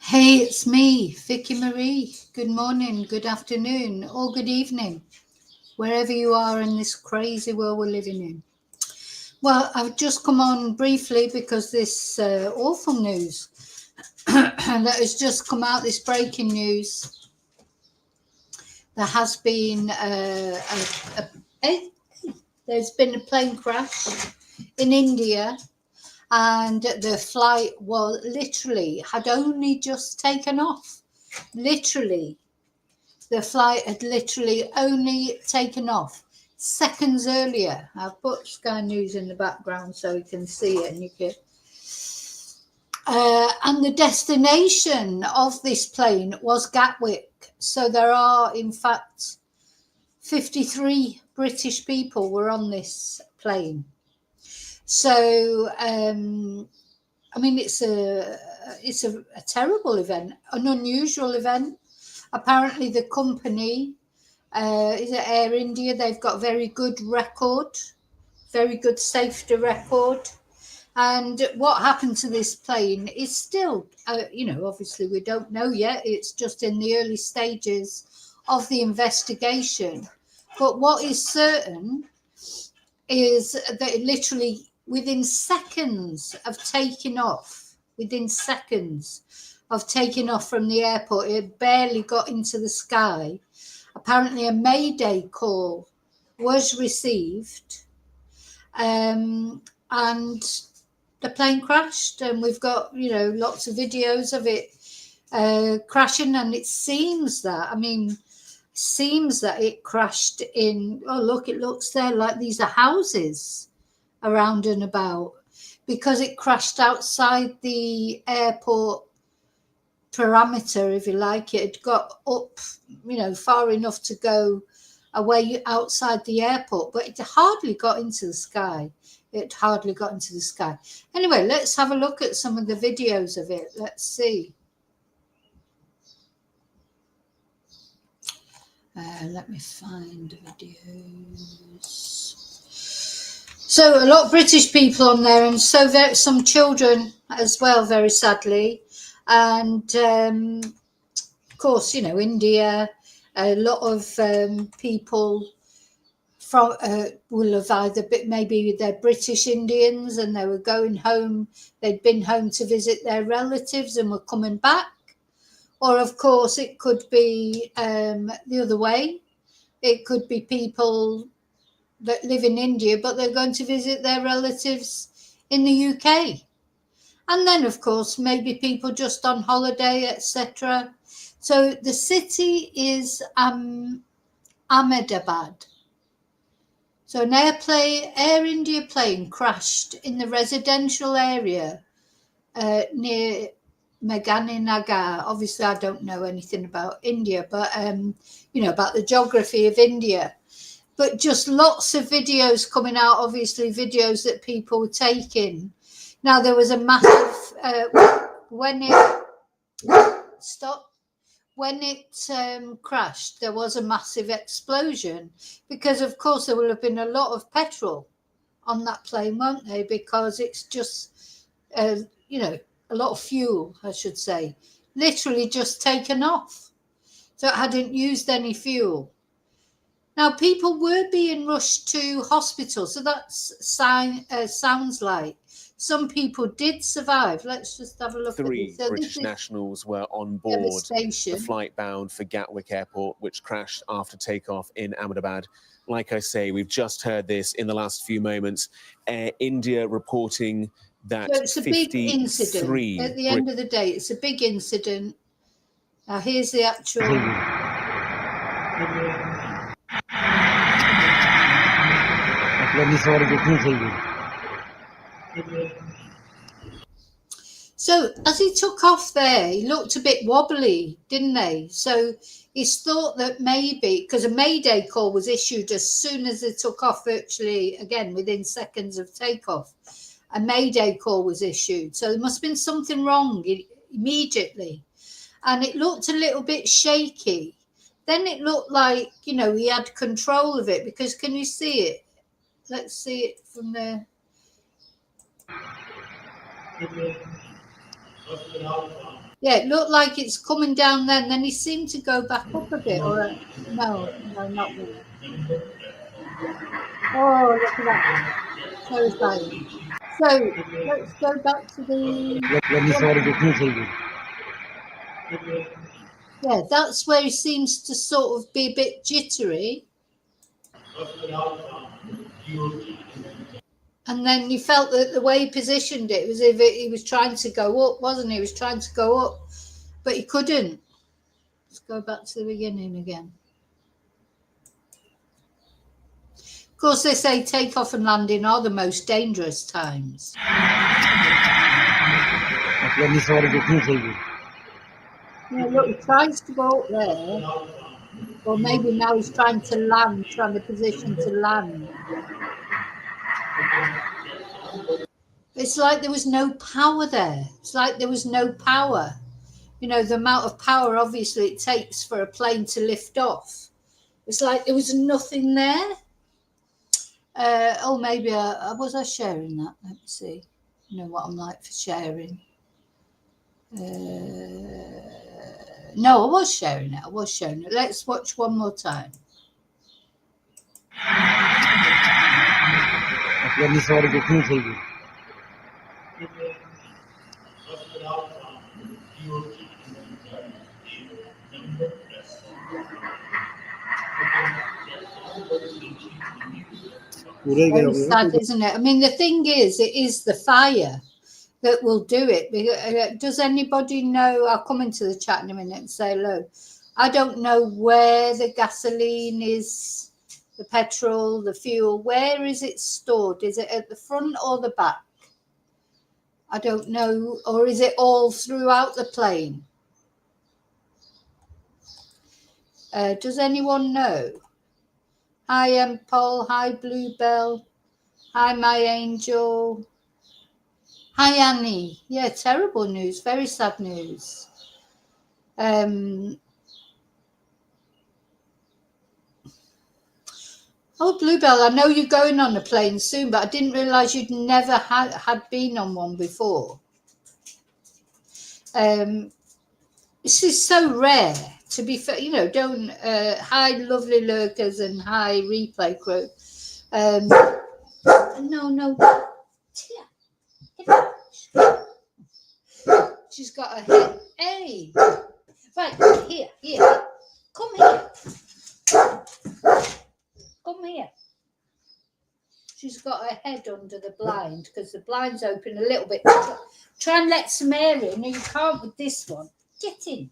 Hey, it's me, Vicki Marie. Good morning, good afternoon, or good evening, wherever you are in this crazy world we're living in. Well, I've just come on briefly because this awful news that has just come out, this breaking news. There has been there's been a plane crash in India. And the flight was had only just taken off. Literally, the flight had literally only taken off seconds earlier. I've put Sky News in the background so you can see it, and you can. And the destination of this plane was Gatwick. So there are, in fact, 53 British people were on this plane. So, I mean, it's a terrible event, an unusual event. Apparently, the company is it Air India. They've got very good record, very good safety record. And what happened to this plane is still, obviously we don't know yet. It's just in the early stages of the investigation. But what is certain is that it literally, within seconds of taking off from the airport, it barely got into the sky. Apparently a mayday call was received, and the plane crashed, and we've got, lots of videos of it crashing, and it seems that it crashed in, it looks there like these are houses around and about, because it crashed outside the airport parameter, if you like. It had got up, far enough to go away outside the airport, but it hardly got into the sky. Anyway, let's have a look at some of the videos of it. Let's see. Let me find videos. So a lot of British people on there, and some children as well, very sadly. And of course, India, a lot of people from will have either maybe they're British Indians and they were going home. They'd been home to visit their relatives and were coming back. Or, of course, it could be the other way. It could be people that live in India, but they're going to visit their relatives in the UK. And then, of course, maybe people just on holiday, etc. So the city is Ahmedabad. So an Air India plane crashed in the residential area near Meghaninagar. Obviously, I don't know anything about India, but, about the geography of India. But just lots of videos coming out, obviously, videos that people were taking. Now, there was a massive, when it crashed, there was a massive explosion because, of course, there will have been a lot of petrol on that plane, won't they? Because it's just, a lot of fuel, I should say, literally just taken off. So it hadn't used any fuel. Now, people were being rushed to hospital, so that sounds like some people did survive. Let's just have a look at this. So British nationals were on board the flight bound for Gatwick Airport, which crashed after takeoff in Ahmedabad. Like I say, we've just heard this in the last few moments. Air India reporting that so it's a big incident. At the end of the day, it's a big incident. Now, here's the actual... So as he took off there, he looked a bit wobbly, didn't they? So it's thought that maybe, because a mayday call was issued as soon as they took off, virtually, again, within seconds of takeoff, a mayday call was issued. So there must have been something wrong immediately. And it looked a little bit shaky. Then it looked like, you know, he had control of it, because can you see it? Let's see it from there. Yeah, it looked like it's coming down then he seemed to go back up a bit, or no, not really. Oh, look at that. Terrifying. So let's go back to the... Yeah, that's where he seems to sort of be a bit jittery. And then you felt that the way he positioned it was as if he was trying to go up, wasn't he? He was trying to go up, but he couldn't. Let's go back to the beginning again. Of course, they say takeoff and landing are the most dangerous times. Yeah, look, he tries to go up there. Or maybe now he's trying to land, trying to position to land. It's like there was no power there. It's like there was no power. You know, the amount of power, obviously, it takes for a plane to lift off. It's like there was nothing there. Oh, maybe was I sharing that? Let me see. You know what I'm like for sharing. No, I was sharing it. Let's watch one more time. Very sad, isn't it? I mean, the thing is, it is the fire that will do it. Does anybody know? I'll come into the chat in a minute and say hello. I don't know where the gasoline is, the petrol, the fuel. Where is it stored? Is it at the front or the back? I don't know. Or is it all throughout the plane? Does anyone know? Hi, Paul. Hi, Bluebell. Hi, my angel. Hi, Annie. Yeah, terrible news. Very sad news. Oh, Bluebell, I know you're going on a plane soon, but I didn't realise you'd never had been on one before. This is so rare, to be fair. You know, don't... hi, lovely lurkers, and hi, replay crew. No. She's got a head. Hey! Right, here. Come here. Come here. She's got her head under the blind because the blind's open a little bit. Try and let some air in. No, you can't with this one. Get in.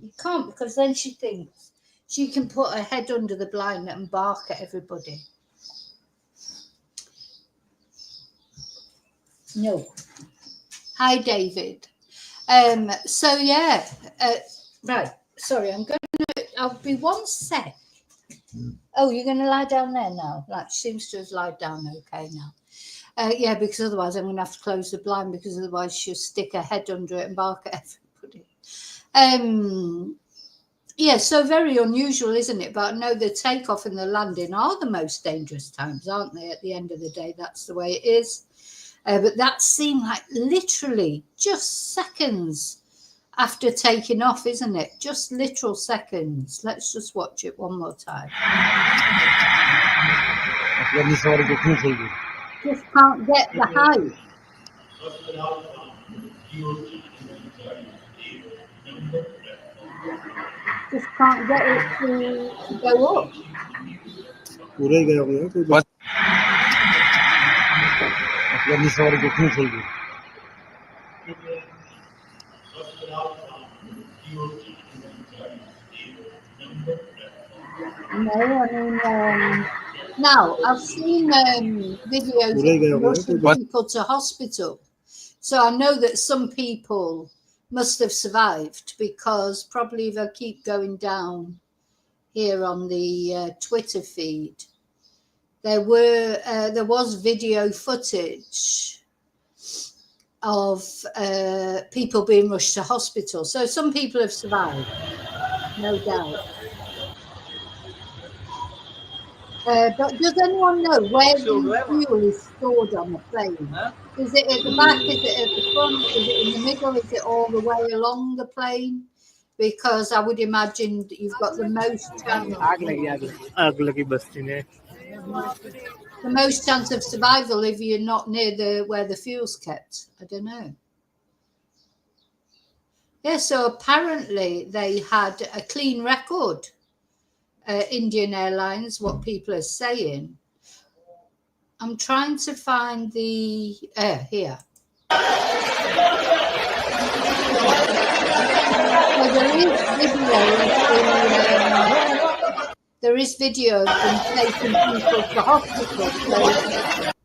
You can't, because then she thinks she can put her head under the blind and bark at everybody. No. Hi, David. So, yeah. Right. Sorry, I'll be one sec. Oh, you're going to lie down there now? Like, she seems to have lied down okay now. Yeah, because otherwise I'm going to have to close the blind, because otherwise she'll stick her head under it and bark at everybody. Yeah, so very unusual, isn't it? But I know the takeoff and the landing are the most dangerous times, aren't they? At the end of the day, that's the way it is. But that seemed like literally just seconds after taking off, isn't it? Just literal seconds. Let's just watch it one more time. Just can't get the height. Just can't get it to go up. What? No, I mean, Now, I've seen videos of rushing people to hospital. So I know that some people must have survived, because probably if I keep going down here on the Twitter feed, there was video footage of people being rushed to hospital. So some people have survived, no doubt. But does anyone know where the fuel is stored on a plane? Is it at the back? Is it at the front? Is it in the middle? Is it all the way along the plane? Because I would imagine that you've got the most chance of survival if you're not near where the fuel's kept. I don't know. Yeah, so apparently they had a clean record. Indian Airlines, what people are saying. I'm trying to find the here. So there is video of them taking people to hospital. So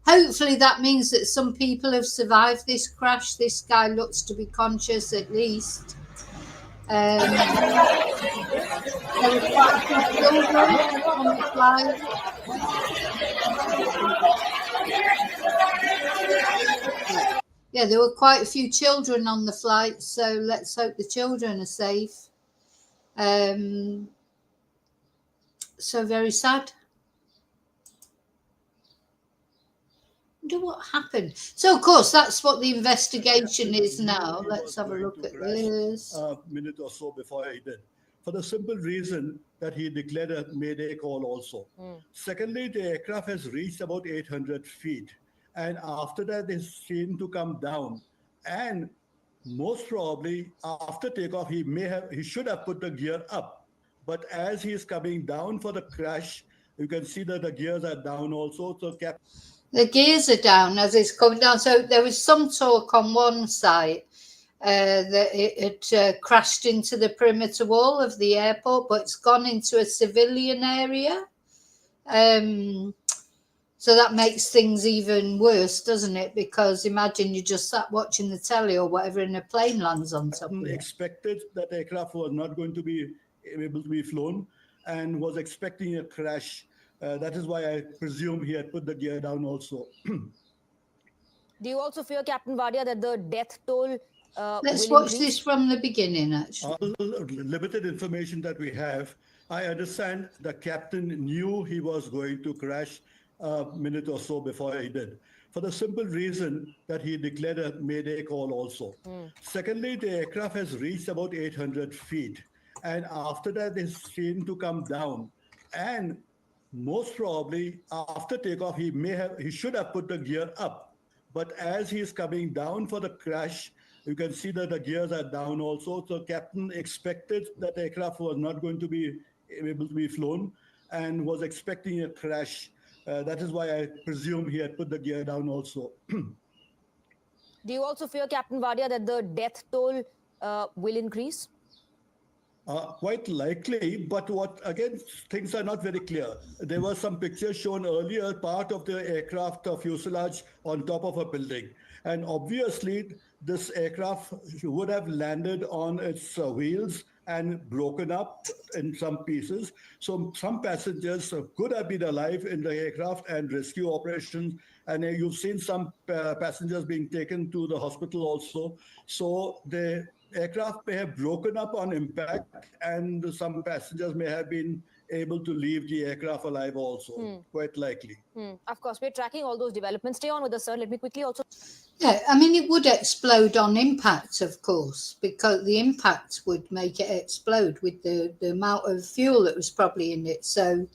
hopefully that means that some people have survived this crash. This guy looks to be conscious, at least. There were quite a few children on the flight. Yeah, there were quite a few children on the flight, so let's hope the children are safe. So very sad. I wonder what happened. So, of course, that's what the investigation is now. Let's have a look at this. A minute or so before he did, for the simple reason that he declared a mayday call also. Secondly, the aircraft has reached about 800 feet. And after that, they seem to come down. And most probably, after takeoff, he should have put the gear up. But as he is coming down for the crash, you can see that the gears are down also. So the gears are down as it's coming down. So there was some talk on one side that it had crashed into the perimeter wall of the airport, but it's gone into a civilian area. So that makes things even worse, doesn't it? Because imagine you just sat watching the telly or whatever and a plane lands on top of you. Expected that aircraft was not going to be able to be flown and was expecting a crash. That is why I presume he had put the gear down also. Do you also fear, Captain Wadia, that the death toll Let's watch this from the beginning, actually. Limited information that we have, I understand the captain knew he was going to crash a minute or so before he did, for the simple reason that he declared a mayday call also. Secondly, the aircraft has reached about 800 feet. And after that, they seem to come down. And most probably, after takeoff, he should have put the gear up. But as he is coming down for the crash, you can see that the gears are down also. So captain expected that the aircraft was not going to be able to be flown and was expecting a crash. That is why I presume he had put the gear down also. Do you also fear, Captain Wadia, that the death toll will increase? Quite likely, but again, things are not very clear. There were some pictures shown earlier, part of the aircraft fuselage on top of a building. And obviously, this aircraft would have landed on its wheels and broken up in some pieces. So some passengers could have been alive in the aircraft and rescue operations. And you've seen some passengers being taken to the hospital also. So the aircraft may have broken up on impact and some passengers may have been able to leave the aircraft alive also, quite likely. Of course, we're tracking all those developments. Stay on with us, sir. Let me quickly also... Yeah, I mean, it would explode on impact, of course, because the impact would make it explode with the amount of fuel that was probably in it. So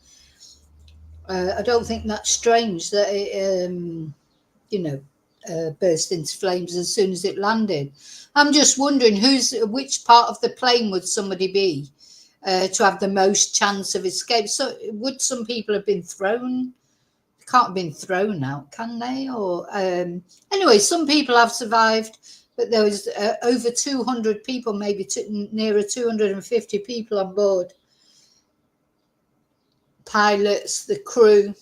I don't think that's strange that it, burst into flames as soon as it landed. I'm just wondering which part of the plane would somebody be to have the most chance of escape. So would some people have been thrown? Can't have been thrown out, can they? Or anyway, some people have survived, but there was over 200 people, maybe nearer 250 people on board. Pilots, the crew.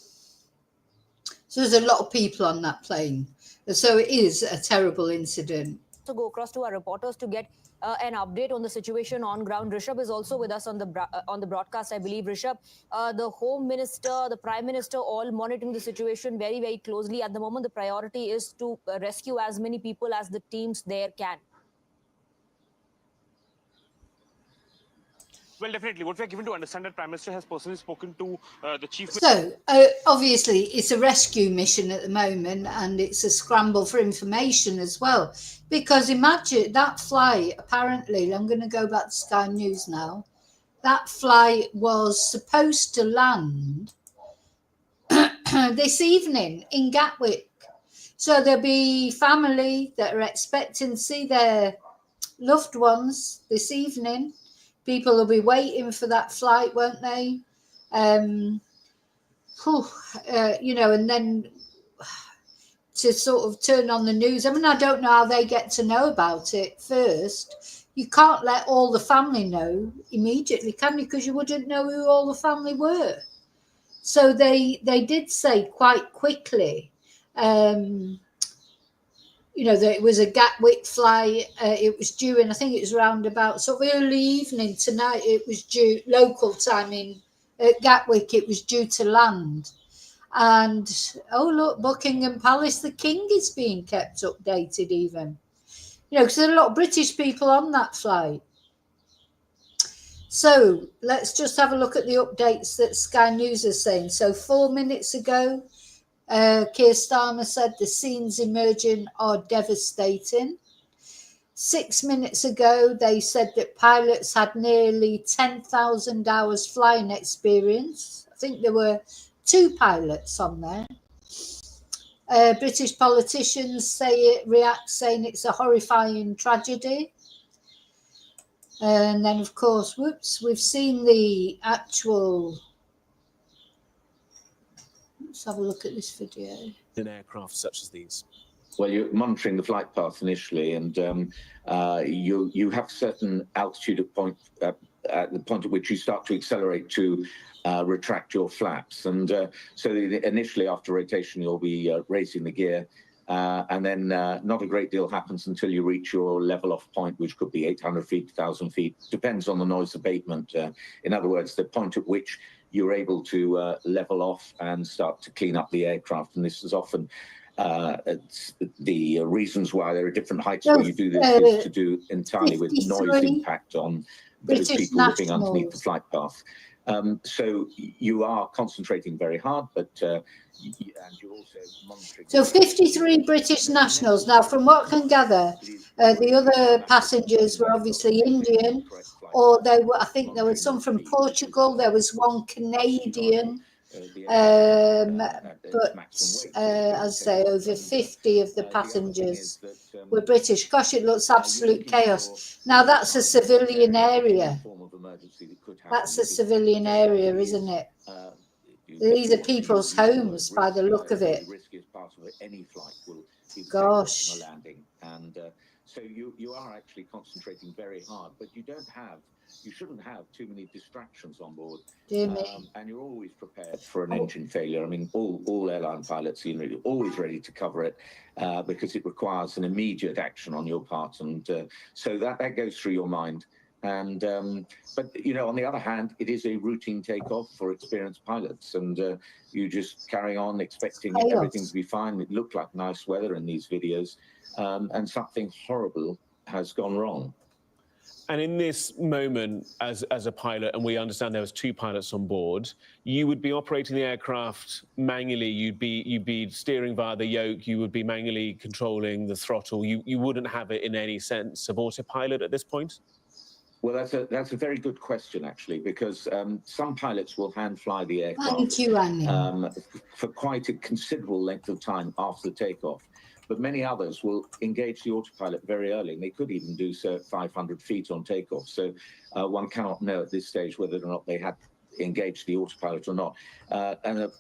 So there's a lot of people on that plane. So it is a terrible incident. To go across to our reporters to get an update on the situation on ground. Rishabh is also with us on the broadcast, I believe. Rishabh, the Home Minister, the Prime Minister, all monitoring the situation very, very closely. At the moment, the priority is to rescue as many people as the teams there can. Well, definitely. What we're given to understand that Prime Minister has personally spoken to the Chief. So, obviously, it's a rescue mission at the moment, and it's a scramble for information as well. Because imagine that flight, apparently, I'm going to go back to Sky News now, that flight was supposed to land this evening in Gatwick. So there'll be family that are expecting to see their loved ones this evening. People will be waiting for that flight, won't they? And then to sort of turn on the news. I mean, I don't know how they get to know about it first. You can't let all the family know immediately, can you? Because you wouldn't know who all the family were. So they did say quite quickly, that it was a Gatwick flight. It was due in, I think it was around about sort of early evening tonight. It was due local time at Gatwick. It was due to land. And, oh, look, Buckingham Palace, the King is being kept updated even. Because there are a lot of British people on that flight. So let's just have a look at the updates that Sky News is saying. So 4 minutes ago, Keir Starmer said the scenes emerging are devastating. 6 minutes ago, they said that pilots had nearly 10,000 hours flying experience. I think there were 2 pilots on there. British politicians react saying it's a horrifying tragedy. And then, of course, we've seen the actual... Let's have a look at this video. In aircraft such as these. Well, you're monitoring the flight path initially, and you have a certain altitude at the point at which you start to accelerate to retract your flaps. And so initially after rotation, you'll be raising the gear. And then not a great deal happens until you reach your level off point, which could be 800 feet, 1,000 feet, depends on the noise abatement. In other words, the point at which you're able to level off and start to clean up the aircraft. And this is often the reasons why there are different heights where you do this is to do entirely with noise impact on those people living underneath the flight path. So you are concentrating very hard, but and you're also monitoring. So 53 British nationals. Now, from what I can gather, the other passengers were obviously Indian, or I think there was some from Portugal. There was one Canadian. But as I say, over 50 of the passengers were British. Gosh, it looks absolute chaos. Now, that's a civilian area. That's a civilian area, isn't it? These are people's homes by the look of it. Gosh. And so you are actually concentrating very hard, but you shouldn't have too many distractions on board. And you're always prepared for an engine failure. I mean, all airline pilots are always ready to cover it because it requires an immediate action on your part. And so that goes through your mind. And but on the other hand, it is a routine takeoff for experienced pilots, and you just carry on expecting everything to be fine. It looked like nice weather in these videos, and something horrible has gone wrong. And in this moment, as a pilot, and we understand there was 2 pilots on board, you would be operating the aircraft manually. You'd be steering via the yoke. You would be manually controlling the throttle. You wouldn't have it in any sense of autopilot at this point. Well, that's a very good question, actually, because some pilots will hand fly the aircraft for quite a considerable length of time after the takeoff. But many others will engage the autopilot very early, and they could even do so at 500 feet on takeoff. So one cannot know at this stage whether or not they had engaged the autopilot or not. And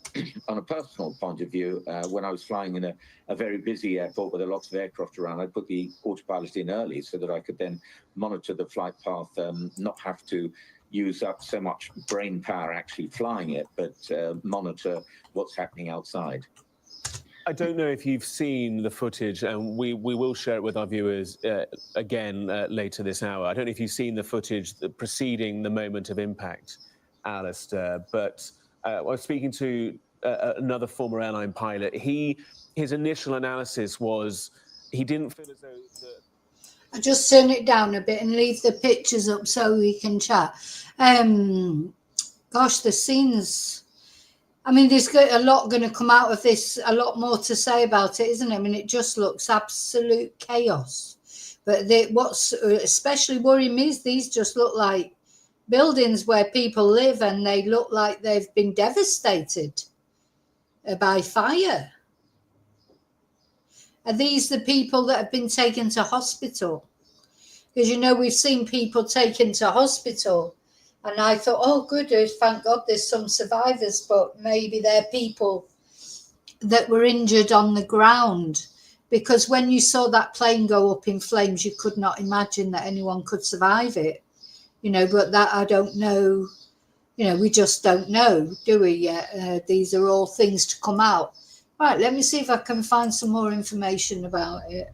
on a personal point of view, when I was flying in a very busy airport where there are lots of aircraft around, I put the autopilot in early so that I could then monitor the flight path, not have to use up so much brain power actually flying it, but monitor what's happening outside. I don't know if you've seen the footage, and we will share it with our viewers again later this hour. I don't know if you've seen the footage preceding the moment of impact, Alistair, but I was speaking to another former airline pilot. His initial analysis was he didn't feel as though I just turn it down a bit and leave the pictures up so we can chat. Gosh, the scenes. I mean, there's a lot going to come out of this, a lot more to say about it, isn't it? I mean, it just looks absolute chaos. But what's especially worrying me is these just look like buildings where people live, and they look like they've been devastated by fire. Are these the people that have been taken to hospital? Because, you know, we've seen people taken to hospital. And I thought, oh, good, thank God there's some survivors, but maybe they're people that were injured on the ground. Because when you saw that plane go up in flames, you could not imagine that anyone could survive it. You know, but that I don't know, you know, we just don't know, do we yet? These are all things to come out. Right, let me see if I can find some more information about it.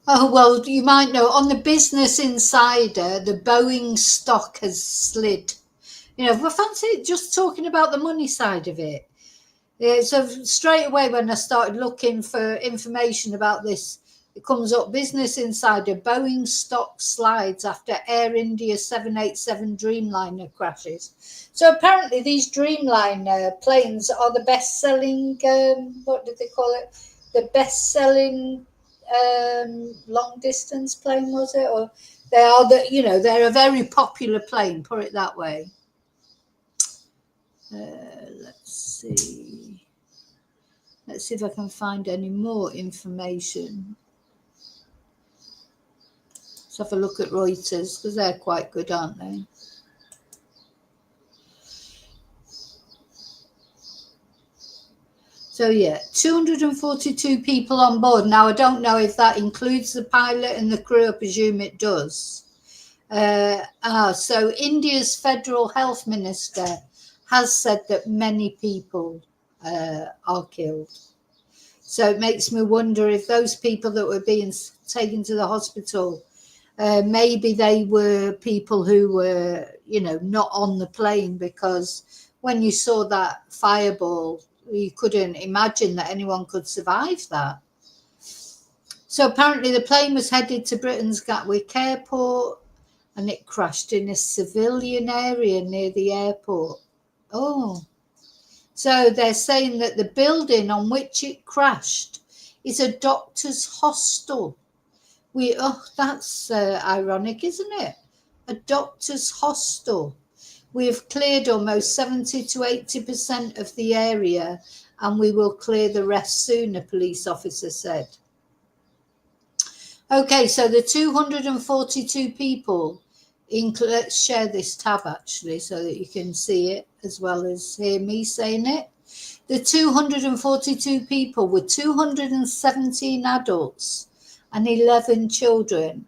Oh, well, you might know, on the Business Insider, the Boeing stock has slid. You know, I fancy just talking about the money side of it. Yeah, so straight away when I started looking for information about this, it comes up, Business Insider, Boeing stock slides after Air India 787 Dreamliner crashes. So apparently these Dreamliner planes are the best-selling, what did they call it? The best-selling long distance plane, was it? Or they are the, you know, they're a very popular plane, put it that way. Let's see if I can find any more information. Let's have a look at Reuters, because they're quite good, aren't they? So yeah, 242 people on board. Now, I don't know if that includes the pilot and the crew. I presume it does. So India's federal health minister has said that many people are killed. So it makes me wonder if those people that were being taken to the hospital, maybe they were people who were, you know, not on the plane, because when you saw that fireball, you couldn't imagine that anyone could survive that. So apparently the plane was headed to Britain's Gatwick airport, and it crashed in a civilian area near the airport. Oh, so they're saying that the building on which it crashed is a doctor's hostel. That's ironic, isn't it? A doctor's hostel. We have cleared almost 70 to 80% of the area, and we will clear the rest soon, a police officer said. Okay, so the 242 people, let's share this tab actually so that you can see it as well as hear me saying it. The 242 people were 217 adults and 11 children.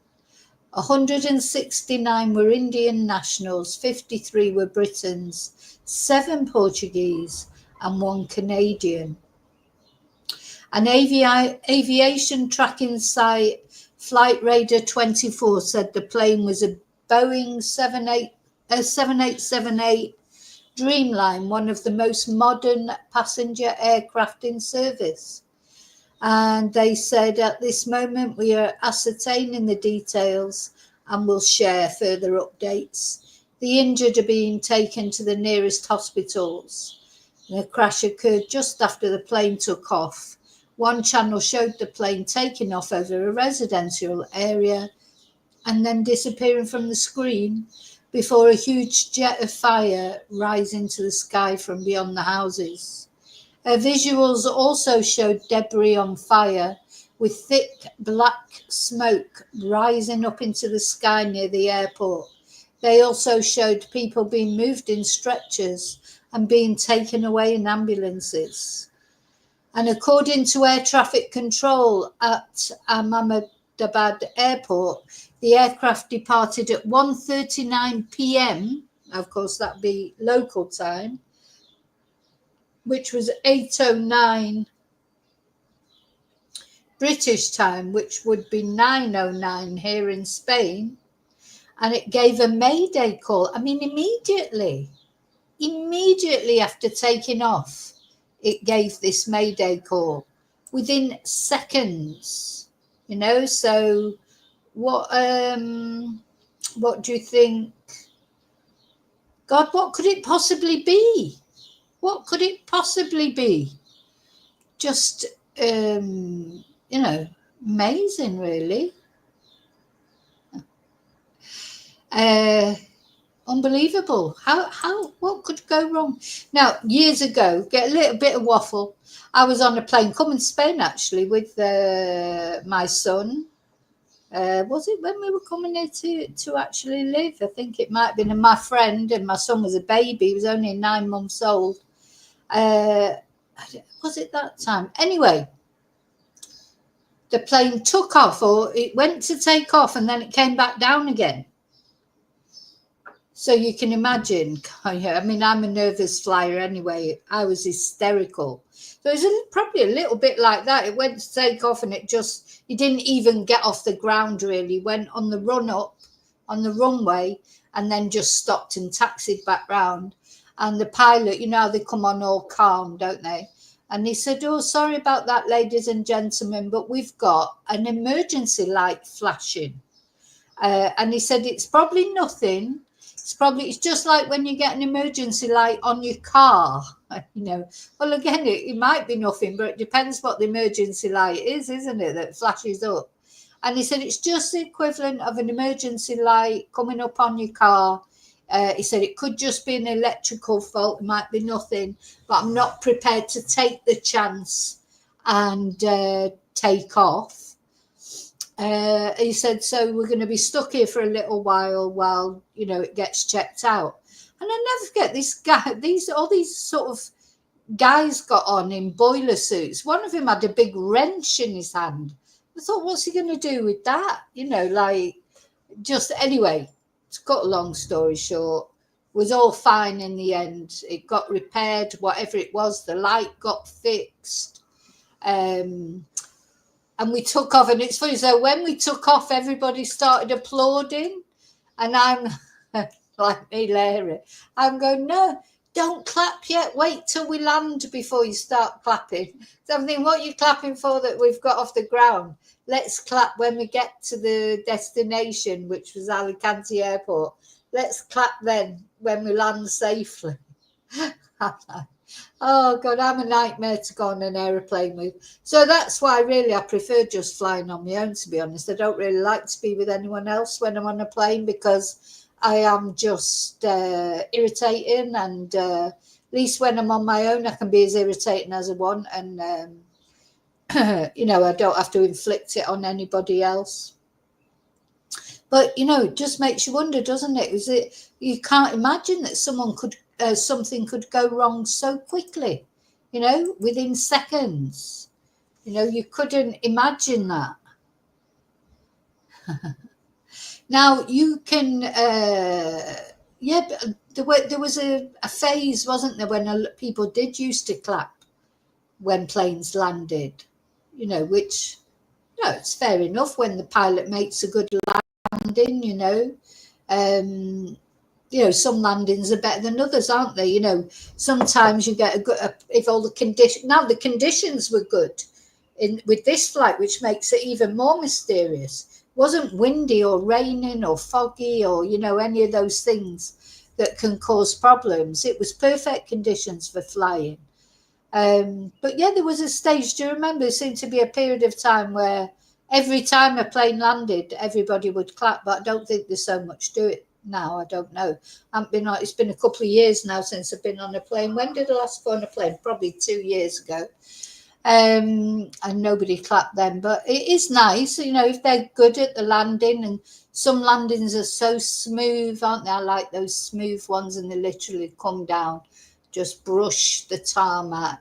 169 were Indian nationals, 53 were Britons, 7 Portuguese and 1 Canadian. An aviation tracking site, Flight Radar 24, said the plane was a Boeing 7878 Dreamliner, one of the most modern passenger aircraft in service. And they said, at this moment, we are ascertaining the details and will share further updates. The injured are being taken to the nearest hospitals. The crash occurred just after the plane took off. One channel showed the plane taking off over a residential area and then disappearing from the screen before a huge jet of fire rising to the sky from beyond the houses. Visuals also showed debris on fire with thick black smoke rising up into the sky near the airport. They also showed people being moved in stretchers and being taken away in ambulances. And according to air traffic control at Ahmedabad Airport, the aircraft departed at 1:39 p.m. Of course, that'd be local time, which was 8:09 British time, which would be 9:09 here in Spain. And it gave a mayday call. I mean, immediately after taking off, it gave this mayday call within seconds, you know. So what do you think? God, what could it possibly be? What could it possibly be? Just you know, amazing, really. Unbelievable. How what could go wrong? Now, years ago, get a little bit of waffle. I was on a plane coming to Spain actually with my son. Was it when we were coming here to actually live? I think it might have been. And my friend, and my son was a baby. He was only 9 months old. Was it that time? Anyway, the plane took off, or it went to take off, and then it came back down again. So you can imagine, I mean, I'm a nervous flyer anyway. I was hysterical. So it was probably a little bit like that. It went to take off and it didn't even get off the ground really. Went on the run up on the runway and then just stopped and taxied back round. And the pilot, you know how they come on all calm, don't they? And he said, "Oh, sorry about that, ladies and gentlemen, but we've got an emergency light flashing." And he said, "It's probably nothing. It's just like when you get an emergency light on your car, you know." Well, again, it might be nothing, but it depends what the emergency light is, isn't it, that flashes up. And he said, "It's just the equivalent of an emergency light coming up on your car." He said, "It could just be an electrical fault. It might be nothing, but I'm not prepared to take the chance and take off." He said, "So we're going to be stuck here for a little while, you know, it gets checked out." And I never forget this guy, all these sort of guys got on in boiler suits. One of them had a big wrench in his hand. I thought, what's he going to do with that? You know, like, just anyway, to cut a long story short, was all fine in the end. It got repaired, whatever it was, the light got fixed. And we took off, and it's funny. So when we took off, everybody started applauding, and I'm like me, Larry. I'm going, "No, don't clap yet. Wait till we land before you start clapping." So I'm thinking, what are you clapping for that we've got off the ground? Let's clap when we get to the destination, which was Alicante Airport. Let's clap then when we land safely. Oh God, I'm a nightmare to go on an aeroplane with. So that's why really I prefer just flying on my own, to be honest. I don't really like to be with anyone else when I'm on a plane because I am just irritating, and at least when I'm on my own I can be as irritating as I want, and you know, I don't have to inflict it on anybody else. But you know, it just makes you wonder, doesn't it? Is it, you can't imagine that someone could something could go wrong so quickly, you know, within seconds. You know, you couldn't imagine that. Now you can, yeah, there was a phase, wasn't there, when people did used to clap when planes landed, you know, which, you know, it's fair enough when the pilot makes a good landing, you know. You know, some landings are better than others, aren't they? You know, sometimes you get a good, if all the conditions, now the conditions were good with this flight, which makes it even more mysterious. It wasn't windy or raining or foggy or, you know, any of those things that can cause problems. It was perfect conditions for flying. But yeah, there was a stage, do you remember, there seemed to be a period of time where every time a plane landed, everybody would clap, but I don't think there's so much to it now. I don't know. It's been a couple of years now since I've been on a plane. When did I last go on a plane? Probably 2 years ago. And nobody clapped then. But it is nice, you know, if they're good at the landing, and some landings are so smooth, aren't they? I like those smooth ones, and they literally come down, just brush the tarmac.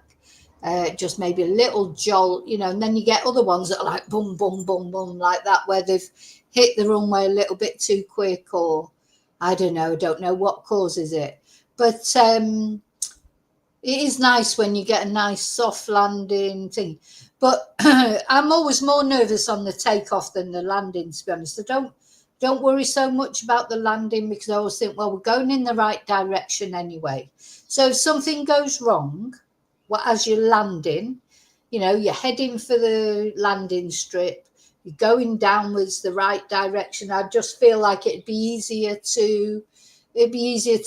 Just maybe a little jolt, you know, and then you get other ones that are like boom, boom, boom, boom, like that, where they've hit the runway a little bit too quick, or I don't know what causes it. But it is nice when you get a nice soft landing thing. But I'm always more nervous on the takeoff than the landing, to be honest. I don't worry so much about the landing, because I always think, well, we're going in the right direction anyway. So if something goes wrong, well, as you're landing, you know, you're heading for the landing strip, you're going downwards the right direction. I just feel like it'd be easier to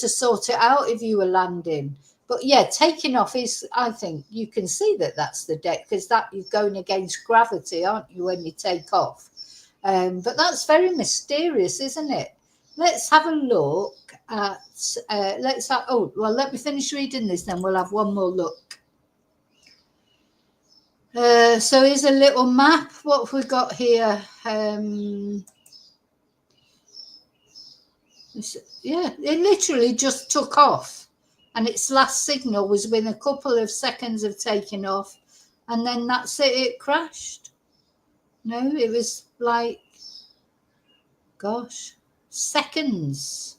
sort it out if you were landing. But yeah, taking off is, I think you can see that that's the deck, because that you're going against gravity, aren't you, when you take off? But that's very mysterious, isn't it? Let's have a look at, let me finish reading this, then we'll have one more look. So here's a little map. What have we got here? Yeah, it literally just took off, and its last signal was within a couple of seconds of taking off, and then that's it, it crashed. No, it was like, gosh, seconds.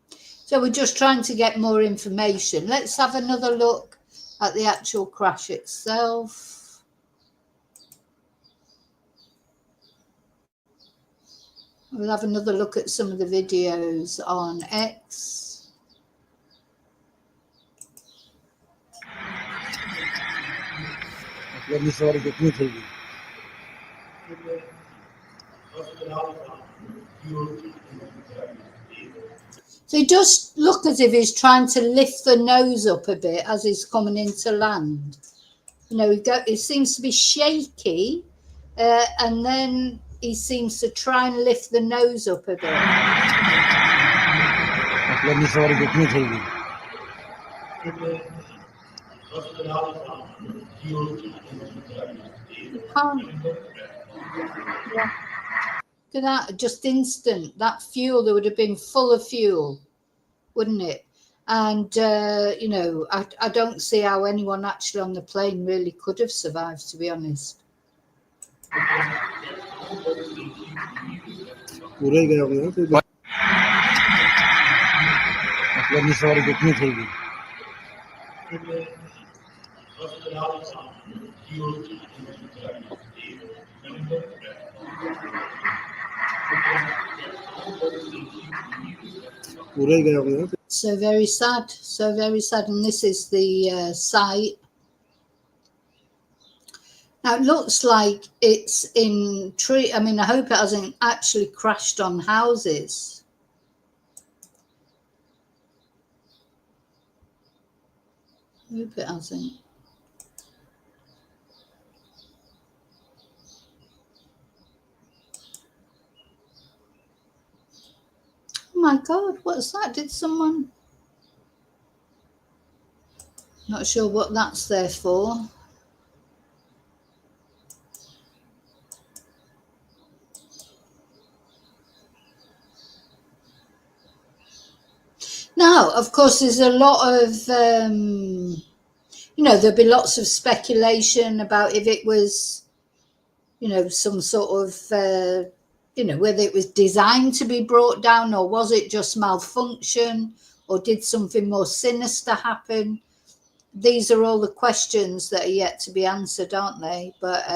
So we're just trying to get more information. Let's have another look at the actual crash itself. We'll have another look at some of the videos on X. So he does look as if he's trying to lift the nose up a bit as he's coming into land. You know, he seems to be shaky, and then he seems to try and lift the nose up a bit. Look at that, just instant. That fuel, there would have been full of fuel, wouldn't it? And, you know, I don't see how anyone actually on the plane really could have survived, to be honest. So very sad, so very sad. And this is the site. Now it looks like it's in tree. I mean, I hope it hasn't actually crashed on houses. I hope it hasn't. Oh my God, what's that? Did someone? Not sure what that's there for. Now, of course, there's a lot of, you know, there'll be lots of speculation about if it was, you know, some sort of, you know, whether it was designed to be brought down, or was it just malfunction, or did something more sinister happen? These are all the questions that are yet to be answered, aren't they? But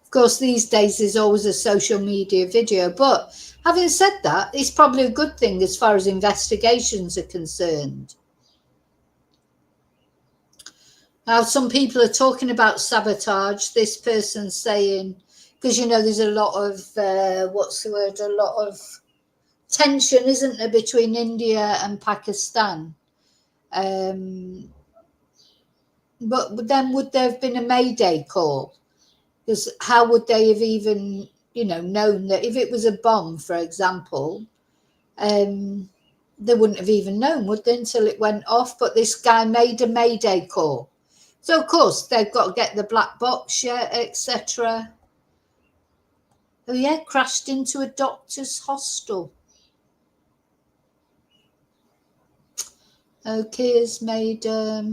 of course, these days there's always a social media video. But having said that, it's probably a good thing as far as investigations are concerned. Now, some people are talking about sabotage. This person's saying, because, you know, there's a lot of, what's the word, a lot of tension, isn't there, between India and Pakistan. But then would there have been a Mayday call? Because how would they have even, you know, known that if it was a bomb, for example, they wouldn't have even known, would they, until it went off? But this guy made a Mayday call. So, of course, they've got to get the black box, yeah, etc. Oh, yeah, crashed into a doctor's hostel. Okay, has made a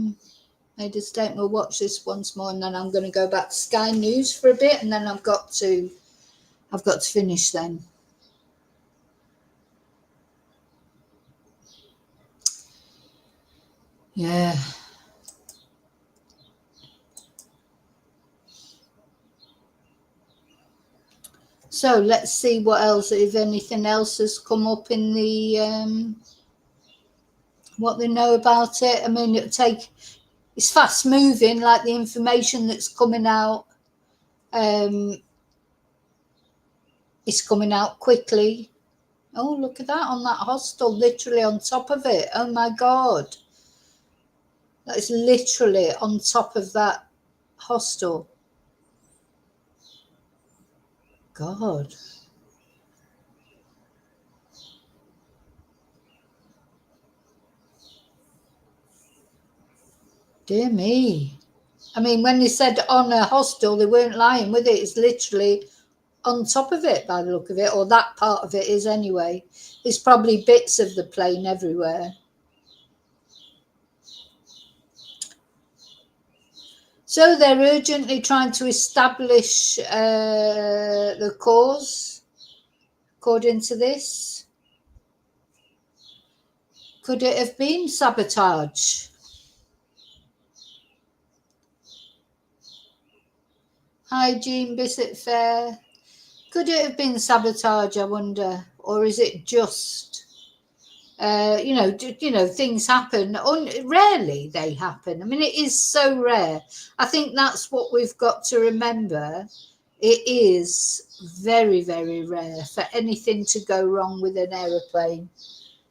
statement. We'll watch this once more, and then I'm going to go back to Sky News for a bit, and then I've got to finish then. Yeah. So let's see what else, if anything else has come up in the what they know about it. I mean, it's fast moving, like the information that's coming out. It's coming out quickly. Oh, look at that on that hostel, literally on top of it. Oh my God. That is literally on top of that hostel. God. Dear me. I mean, when they said on a hostel, they weren't lying with it. It's literally on top of it by the look of it, or that part of it is anyway. There's probably bits of the plane everywhere. So they're urgently trying to establish the cause, according to this. Could it have been sabotage? Hygiene, Bisset Fair. Could it have been sabotage, I wonder? Or is it just, things happen. Rarely they happen. I mean, it is so rare. I think that's what we've got to remember. It is very, very rare for anything to go wrong with an aeroplane.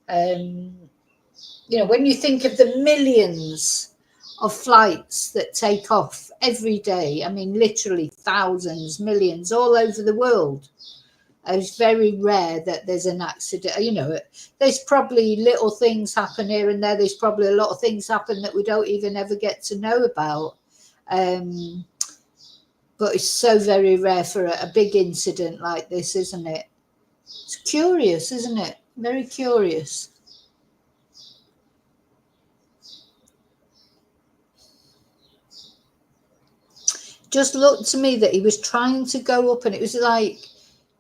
When you think of the millions of flights that take off every day, I mean, literally thousands, millions all over the world. It's very rare that there's an accident. There's probably little things happen here and there. There's probably a lot of things happen that we don't even ever get to know about. But it's so very rare for a big incident like this, isn't it? It's curious, isn't it? Very curious. Just looked to me that he was trying to go up, and it was like,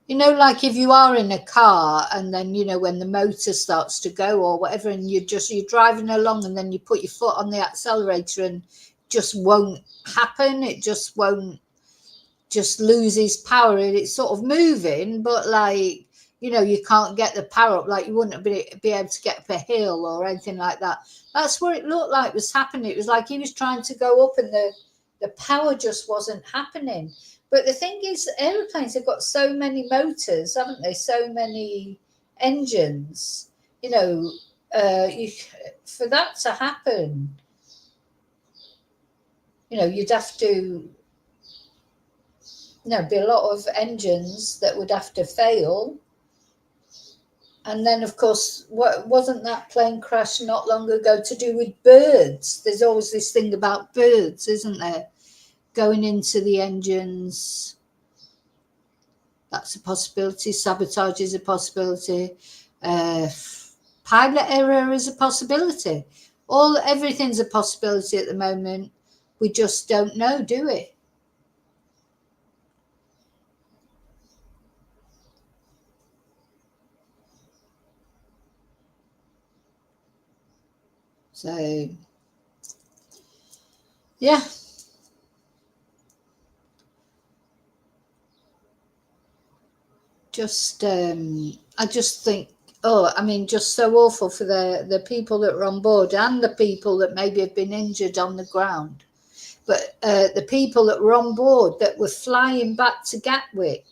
like if you are in a car and then, when the motor starts to go or whatever, and you're driving along and then you put your foot on the accelerator and just won't happen. It just won't, just loses power, and it's sort of moving, but like, you can't get the power up, like you wouldn't be able to get up a hill or anything like that. That's what it looked like was happening. It was like he was trying to go up and the power just wasn't happening. But the thing is, aeroplanes have got so many motors, haven't they? So many engines, for that to happen, you'd have to, be a lot of engines that would have to fail. And then, of course, wasn't that plane crash not long ago to do with birds? There's always this thing about birds, isn't there? Going into the engines. That's a possibility. Sabotage is a possibility. Pilot error is a possibility. Everything's a possibility at the moment. We just don't know, do we? So, yeah. I just think, just so awful for the people that were on board and the people that maybe have been injured on the ground. But the people that were on board that were flying back to Gatwick,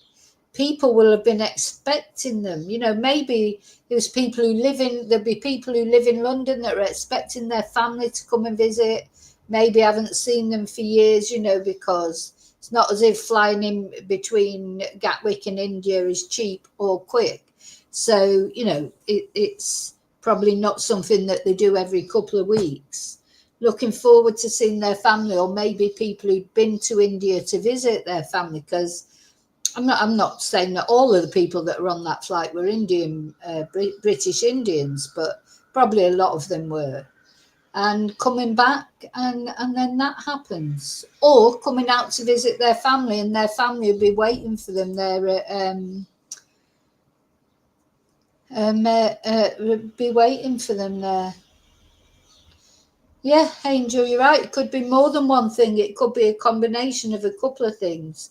people will have been expecting them. Maybe there'll be people who live in London that are expecting their family to come and visit. Maybe haven't seen them for years, because it's not as if flying in between Gatwick and India is cheap or quick. So, it's probably not something that they do every couple of weeks. Looking forward to seeing their family, or maybe people who'd been to India to visit their family, because I'm not saying that all of the people that were on that flight were British Indians, but probably a lot of them were. and coming back, and then that happens. Or coming out to visit their family, and their family will be waiting for them there at be waiting for them there. Yeah, Angel, you're right. It could be more than one thing. It could be a combination of a couple of things.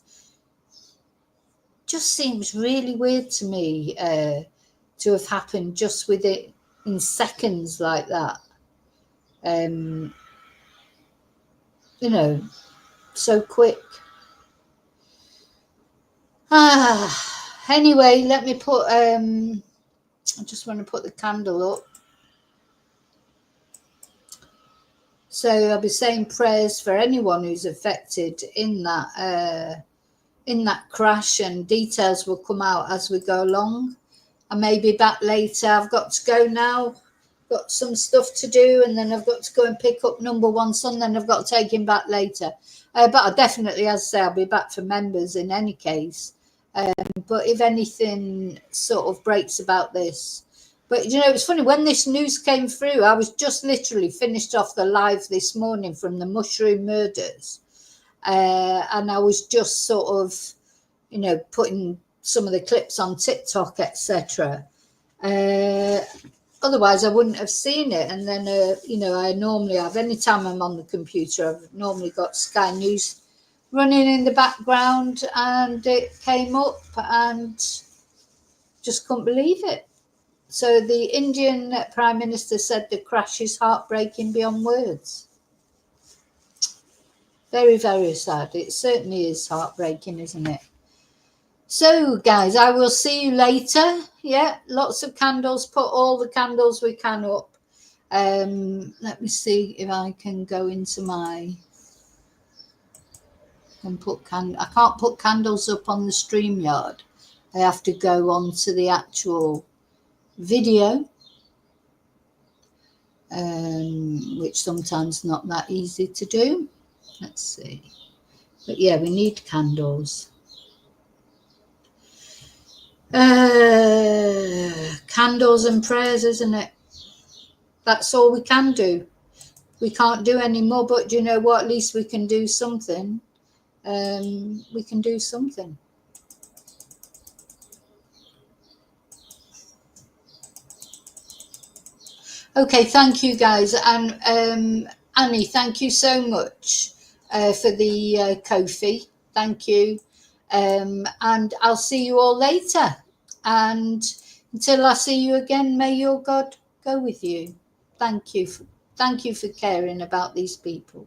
Just seems really weird to me to have happened just with it in seconds like that. You know, so quick. Anyway, let me put I just want to put the candle up. So I'll be saying prayers for anyone who's affected in that crash, and details will come out as we go along. I may be back later. I've got to go now. Got some stuff to do, and then I've got to go and pick up number one son. Then I've got to take him back later. But I definitely, as I say, I'll be back for members in any case. But if anything sort of breaks about this. But, you know, it's funny, when this news came through, I was just literally finished off the live this morning from the mushroom murders. And I was just sort of, you know, putting some of the clips on TikTok, etc. Otherwise, I wouldn't have seen it. And then, you know, I normally have, anytime I'm on the computer, I've normally got Sky News running in the background, and it came up and just couldn't believe it. So the Indian Prime Minister said the crash is heartbreaking beyond words. Very, very sad. It certainly is heartbreaking, isn't it? So, guys, I will see you later. Yeah, lots of candles. Put all the candles we can up. Let me see if I can go into my... I can't put candles up on the StreamYard. I have to go on to the actual video, which sometimes not that easy to do. Let's see. But yeah, we need candles. Candles and prayers, isn't it? That's all we can do. We can't do any more, but you know what? At least we can do something. We can do something. Okay, thank you, guys. And Annie, thank you so much for the Ko-fi. Thank you. And I'll see you all later. And until I see you again, may your God go with you. Thank you. Thank you for caring about these people.